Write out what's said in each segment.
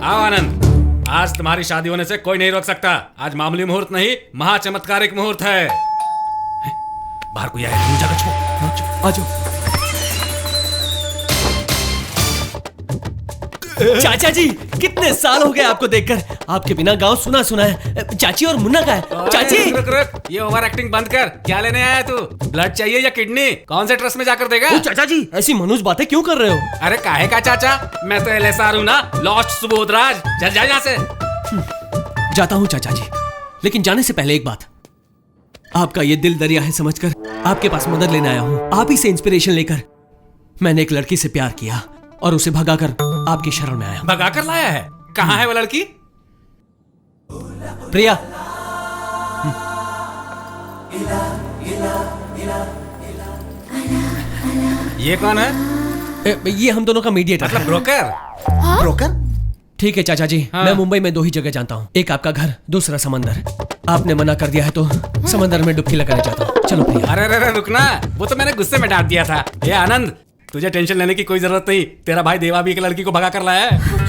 आओ आनंद, आज तुम्हारी शादी होने से कोई नहीं रोक सकता। आज मामूली मुहूर्त नहीं, महाचमत्कारिक मुहूर्त है। बाहर कोई आया, तुम जगह छो। आ जाओ। चाचा जी, कितने साल हो गए आपको देखकर। आपके बिना गांव सुना सुना है। चाची और मुन्ना का है। चाची रुक रुक, ये ओवर एक्टिंग बंद कर। क्या लेने आया तू? ब्लड चाहिए या किडनी? कौन से ट्रस्ट में जाकर देगा? चाचा जी, ऐसी मनुष्य बातें क्यों कर रहे हो? अरे काहे का चाचा, मैं तो एलएसआर हूँ ना, लॉस्ट सुबोधराज। चल जा यहाँ से। जाता हूँ चाचा जी, लेकिन जाने से पहले एक बात। आपका ये दिल दरिया है समझकर आपके पास मदद लेने आया हूँ। आप ही से इंस्पिरेशन लेकर मैंने एक लड़की से प्यार किया और उसे भगाकर आपकी शरण में आया। भगाकर लाया है? कहाँ है वो लड़की? प्रिया। ये कौन है? ये हम दोनों का मीडिएटर मतलब है। ब्रोकर? ब्रोकर? ठीक है चाचा जी, हाँ। मैं मुंबई में 2 ही जगह जानता हूँ, एक आपका घर, दूसरा समंदर। आपने मना कर दिया है तो समंदर में डुबकी लगाने चाहता हूँ। चलो प्रिया। अरे रुकना, वो तो मैंने गुस्से में डांट दिया था। ये आनंद, तुझे टेंशन लेने की कोई जरूरत नहीं। तेरा भाई देवा भी एक लड़की को भगा कर लाया है।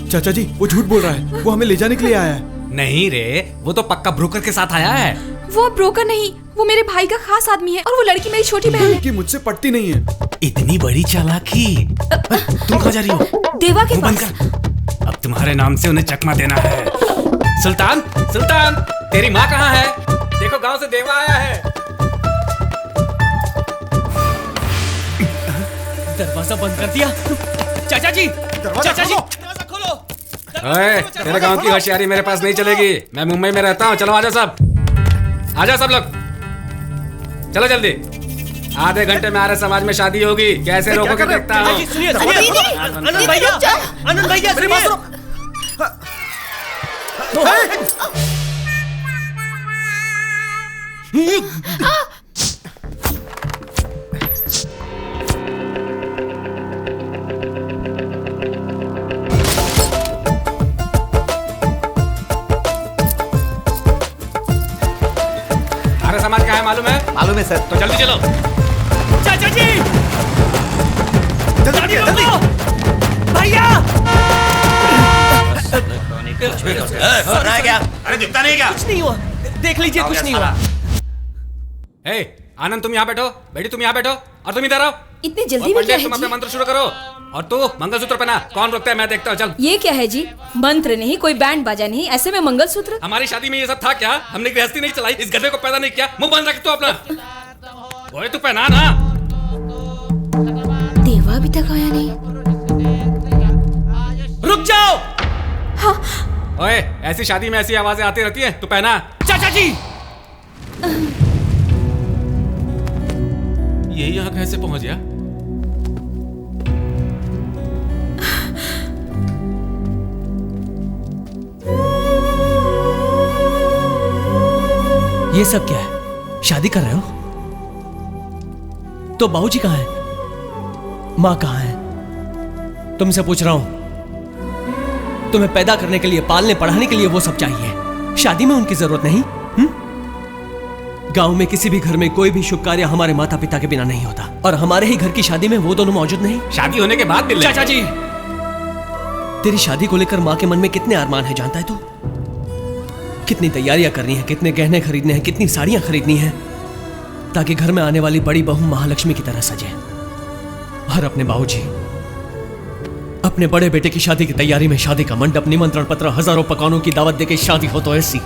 चाचा जी, वो झूठ बोल रहा है। वो हमें ले जाने के लिए आया है। नहीं रे, वो तो पक्का ब्रोकर के साथ आया है। वो ब्रोकर नहीं, वो मेरे भाई का खास आदमी है और वो लड़की मेरी छोटी बहन है। कि मुझसे पटती नहीं है। इतनी बड़ी चालाकी। तुम कहाँ जा रही हो? देवा के मुंह बंद पास। कर। अब तुम्हारे नाम से उन्हें चकमा देना है। सुल्तान, सुल्तान, तेरी माँ कहाँ है? देखो गांव से देवा आया है। दरवाजा बंद कर दिया। चाचा जी, चाचा जी, दरवाजा खोलो। ओए, तेरे गांव की होशियारी मेरे पास नहीं चलेगी। मैं मुंबई में रहता हूँ। चलो आजा सब, आजा सब लोग, चलो जल्दी। आधे घंटे में आर्य समाज में शादी होगी। कैसे रोकोगे देखता हूँ। चाचा जी, सुनिए, सुनिए। आनंद भैया, आनंद भैया, सुनिए। आर्य समाज का है मालूम है? मालूम है सर। तो जल्दी चलो। चाचा जी, जल्दी जल्दी। भैया। क्या? अरे दिखता नहीं क्या? कुछ नहीं हुआ, देख लीजिए, कुछ नहीं हुआ। ए, आनंद तुम यहाँ बैठो, बेटी तुम यहाँ बैठो, और तुम इधर आओ। इतनी और जल्दी में क्या पंडित तुम है अपने जी? मंत्र शुरू करो। और तू मंगलसूत्र पहना। कौन रोकता है? मैं देखता हूँ। चल। ये क्या है जी? मंत्र नहीं, कोई बैंड बाजा नहीं, ऐसे में मंगलसूत्र? हमारी शादी में ये सब था क्या? हमने गृहस्थी नहीं चलाई, इस गधे को पैदा नहीं किया। मुंह बंद रख तू अपना। ओए तू पहना ना। देवा अभी तक आया नहीं। रुक जाओ। ओए, ऐसी शादी में ऐसी आवाजें आती रहती हैं। तू पहना। चाचा जी, ये यहाँ कैसे पहुंच गया? ये सब क्या है? शादी कर रहे हो? तो बाबूजी कहाँ है? माँ कहाँ है? तुमसे पूछ रहा हूं। तुम्हें पैदा करने के लिए, पालने पढ़ाने के लिए वो सब चाहिए। शादी में उनकी जरूरत नहीं। गांव में किसी भी घर में कोई भी शुभ कार्य हमारे माता पिता के बिना नहीं होता, और हमारे ही घर की शादी में वो दोनों मौजूद नहीं। शादी होने के बाद मिल चाचा जी, तेरी शादी को लेकर माँ के मन में कितने अरमान है जानता है तू? कितनी तैयारियां करनी है, कितने गहने खरीदने हैं, कितनी साड़ियां खरीदनी है, ताकि घर में आने वाली बड़ी बहू महालक्ष्मी की तरह सजे। और अपने बाबूजी अपने बड़े बेटे की शादी की तैयारी में शादी का मंडप, निमंत्रण पत्र, हजारों पकवानों की दावत देके शादी हो तो ऐसी,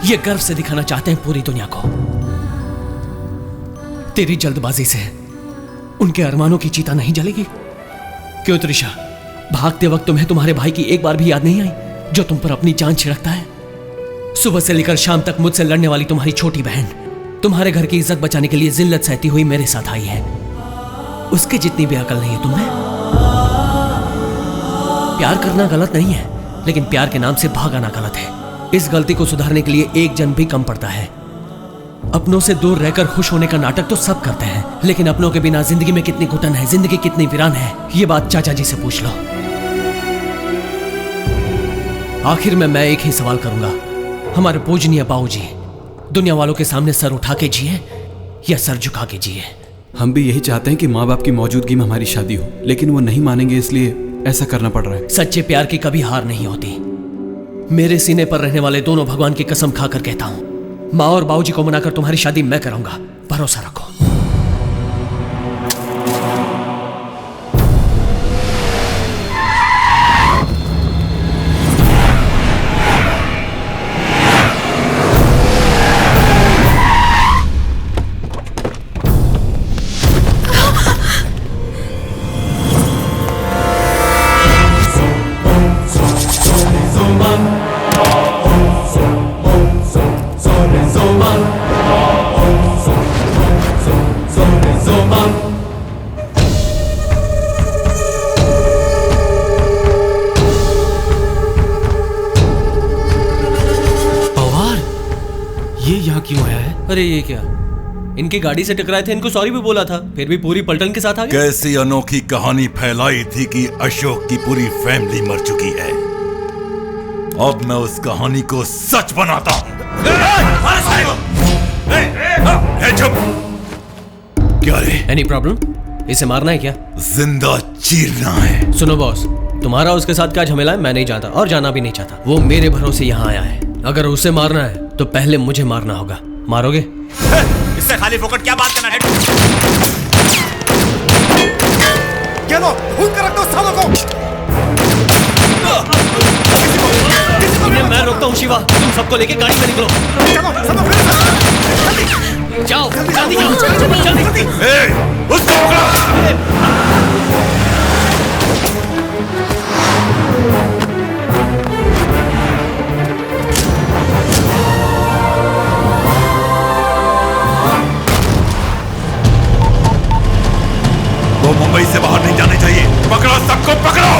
ये गर्व से दिखाना चाहते हैं पूरी दुनिया को। तेरी जल्दबाजी से उनके अरमानों की चिता नहीं जलेगी? क्यों त्रिशा, भागते वक्त तुम्हें तुम्हारे भाई की एक बार भी याद नहीं आई, जो तुम पर अपनी जान छिड़कता है? सुबह से लेकर शाम तक मुझसे लड़ने वाली तुम्हारी छोटी बहन तुम्हारे घर की इज्जत बचाने के लिए जिल्लत सहती हुई मेरे साथ आई है। उसके जितनी भी अकल नहीं है तुम्हें। प्यार करना गलत नहीं है, लेकिन प्यार के नाम से भागाना गलत है। इस गलती को सुधारने के लिए एक जन भी कम पड़ता है। अपनों से दूर रहकर खुश होने का नाटक तो सब करते हैं, लेकिन अपनों के बिना जिंदगी में कितनी घुटन है, जिंदगी कितनी वीरान है, ये बात चाचा जी से पूछ लो। आखिर में मैं एक ही सवाल करूंगा, हमारे पूजनीय बाबूजी दुनिया वालों के सामने सर उठा के जिए या सर झुका के जिए? हम भी यही चाहते हैं कि माँ बाप की मौजूदगी में हमारी शादी हो, लेकिन वो नहीं मानेंगे, इसलिए ऐसा करना पड़ रहा है। सच्चे प्यार की कभी हार नहीं होती। मेरे सीने पर रहने वाले दोनों भगवान की कसम खाकर कहता हूं, माँ और बाबूजी को मनाकर तुम्हारी शादी मैं कराऊंगा, भरोसा रखो। अरे ये क्या, इनकी गाड़ी से टकराए थे, इनको सॉरी भी बोला था, फिर भी पूरी पलटन के साथ आ गए। कैसी अनोखी कहानी फैलाई थी कि अशोक की पूरी फैमिली मर चुकी है। अब मैं उस कहानी को सच बनाता हूं। चुप! क्या रे? Any problem? इसे मारना है क्या? जिंदा चीरना है। सुनो बॉस, तुम्हारा उसके साथ क्या झमेला है मैं नहीं जानता और जाना भी नहीं चाहता। वो मेरे भरोसे यहाँ आया है। अगर उसे मारना है तो पहले मुझे मारना होगा। मारोगे? इससे खाली फोकट क्या बात करना है? चलो, भूल कर रख दो सालों को। इन्हें मैं रोकता हूँ शिवा, तुम सबको लेके गाड़ी में निकलो। चलो, सब लोग जाओ, जल्दी जाओ, जल्दी। उसको पकड़ो। वो मुंबई से बाहर नहीं जाने चाहिए। पकड़ो, सबको पकड़ो।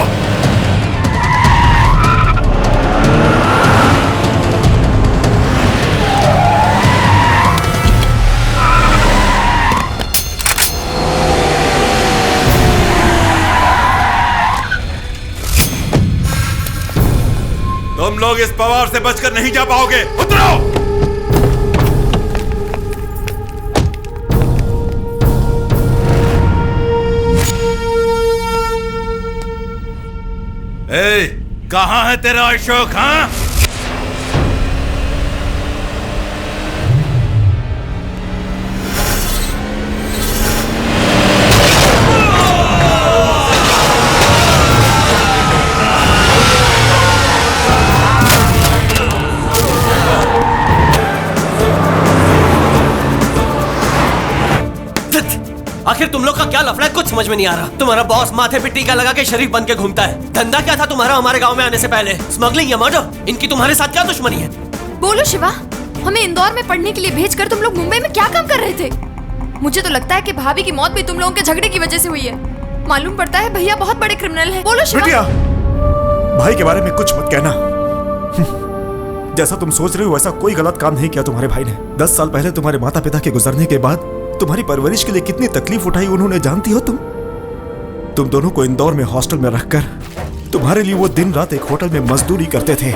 तुम लोग इस पवार से बचकर नहीं जा पाओगे। उतरो। कहां है तेरा अशोक? हाँ, आखिर तुम लोग का क्या लफड़ा है, कुछ समझ में नहीं आ रहा। तुम्हारा बॉस माथे पे टीका लगा के शरीफ बन के घूमता है। धंधा क्या था तुम्हारा हमारे गांव में आने से पहले? स्मगलिंग या मर्डर? इनकी तुम्हारे साथ क्या दुश्मनी है? बोलो शिवा, हमें इंदौर में पढ़ने के लिए भेजकर तुम लोग मुंबई में क्या काम कर रहे थे? मुझे तो लगता है कि भाभी की मौत भी तुम लोगों के झगड़े की वजह से हुई है। मालूम पड़ता है भैया बहुत बड़े क्रिमिनल हैं। बोलो शिवा। बिटिया, भाई के बारे में कुछ मत कहना। जैसा तुम सोच रहे हो वैसा कोई गलत काम नहीं किया तुम्हारे भाई ने। 10 साल पहले तुम्हारे माता पिता के गुजरने के बाद तुम्हारी परवरिश के लिए कितनी तकलीफ उठाई उन्होंने, जानती हो तुम दोनों को इंदौर में हॉस्टल में रखकर तुम्हारे लिए वो दिन रात एक होटल में मजदूरी करते थे।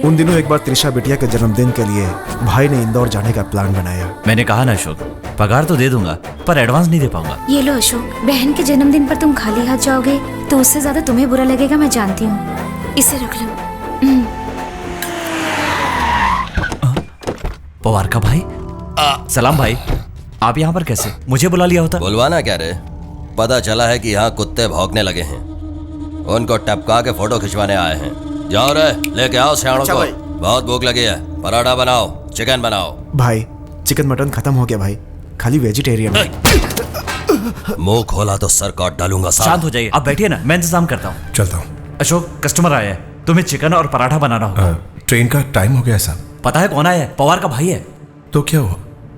उन दिनों एक बार त्रिशा बिटिया के जन्मदिन के लिए भाई ने इंदौर जाने का प्लान बनाया। मैंने कहा ना अशोक, पगार तो दे दूंगा पर एडवांस नहीं दे पाऊंगा। ये लो अशोक, बहन के जन्मदिन पर तुम खाली हाथ जाओगे तो उससे ज्यादा तुम्हें बुरा लगेगा, मैं जानती हूँ। इसे रख लो। पवार का भाई? सलाम भाई, आप यहाँ पर कैसे? मुझे बुला लिया होता। बुलवाना क्या रे? पता चला है कि यहाँ कुत्ते भौंकने लगे हैं, उनको टपका के फोटो खिंचवाने आए हैं। जाओ रे, लेके आओ सियाणों को। बहुत भूख लगी है, पराठा बनाओ, चिकन बनाओ। भाई चिकन मटन खत्म हो गया भाई, खाली वेजिटेरियन। मुंह खोला तो सर काट डालूंगा। शांत हो जाइए, आप बैठिए ना, मैं इंतजाम करता हूँ। चलता हूँ। अशोक, कस्टमर आया है, तुम्हें चिकन और पराठा बनाना होगा। ट्रेन का टाइम हो गया साहब। पता है कौन आया है? पवार का भाई है। तो क्या हुआ?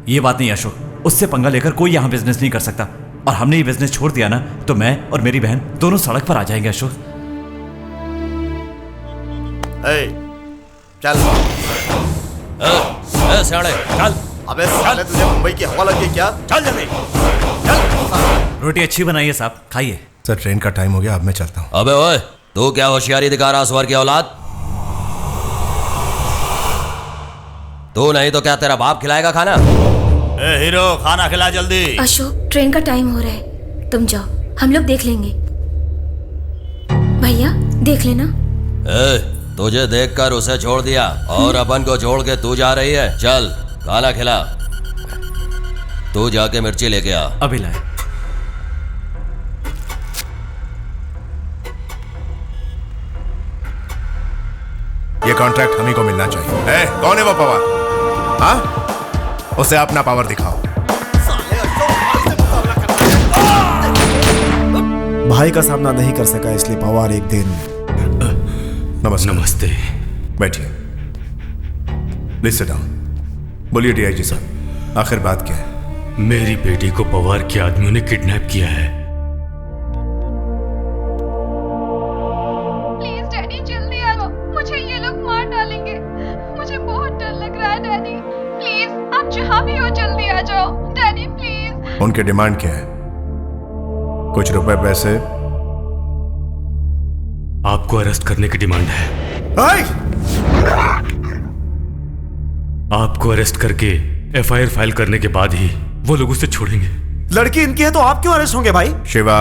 ये बात नहीं अशोक, उससे पंगा लेकर कोई यहाँ बिजनेस नहीं कर सकता, और हमने ये बिजनेस छोड़ दिया ना तो मैं और मेरी बहन दोनों सड़क पर आ जाएंगे। अशोक चल। सियाणे चल। अबे साले, तुझे मुंबई की हवा लगी क्या? चल जल्दी चल। रोटी अच्छी बनाइए साहब, खाइए। सर ट्रेन का टाइम हो गया, अब मैं चलता हूँ। अबे ओए, तू क्या होशियारी दिखा रहा सुअर की औलाद? तू नहीं तो क्या तेरा बाप खिलाएगा खाना? ए हीरो, खाना खिला जल्दी। अशोक, ट्रेन का टाइम हो रहा है, तुम जाओ, हम लोग देख लेंगे। भैया देख लेना। ए, तुझे देखकर उसे छोड़ दिया और अपन को छोड़ के तू जा रही है। चल खाना खिला। तू जाके मिर्ची लेके आ। अभी लाए। ये कॉन्ट्रैक्ट हम ही को मिलना चाहिए। ए, कौन है वो पवार? हाँ, उसे अपना पावर दिखाओ। भाई का सामना नहीं कर सका इसलिए पवार एक दिन। नमस्ते। बैठिए। Please sit down. बोलिए डीआईजी साहब, आखिर बात क्या है? मेरी बेटी को पवार के आदमियों ने किडनैप किया है। प्लीज डैडी जल्दी आ जाओ, मुझे ये लोग मार डालेंगे। मुझे बहुत डर लग रहा है डैडी। प्लीज आप जहाँ भी हो जल्दी आ जाओ डैडी प्लीज। उनकी डिमांड क्या है? कुछ रुपए पैसे? आपको अरेस्ट करने की डिमांड है। आपको अरेस्ट करके एफआईआर फाइल करने के बाद ही वो लोग उसे छोड़ेंगे। लड़की इनकी है तो आप क्यों अरेस्ट होंगे भाई? शिवा,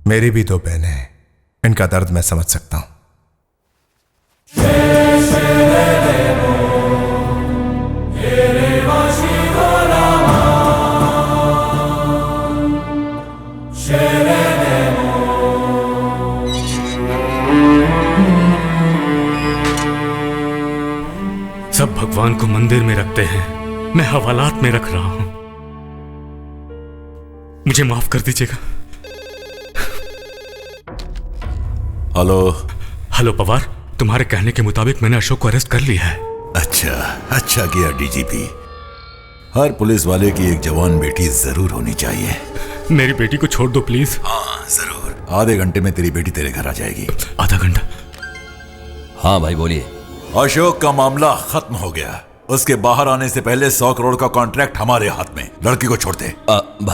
मेरी भी दो बहनें हैं, इनका दर्द मैं समझ सकता हूं। सब भगवान को मंदिर में रखते हैं, मैं हवालात में रख रहा हूं। मुझे माफ कर दीजिएगा। हेलो पवार, तुम्हारे कहने के मुताबिक मैंने अशोक को अरेस्ट कर लिया है। अच्छा किया डीजीपी। हर पुलिस वाले की एक जवान बेटी जरूर होनी चाहिए। मेरी बेटी को छोड़ दो प्लीज। हाँ जरूर, आधे घंटे में तेरी बेटी तेरे घर आ जाएगी। आधा घंटा? हाँ भाई बोलिए। अशोक का मामला खत्म हो गया। उसके बाहर आने से पहले 100 करोड़ का कॉन्ट्रैक्ट हमारे हाथ में। लड़की को छोड़ दे।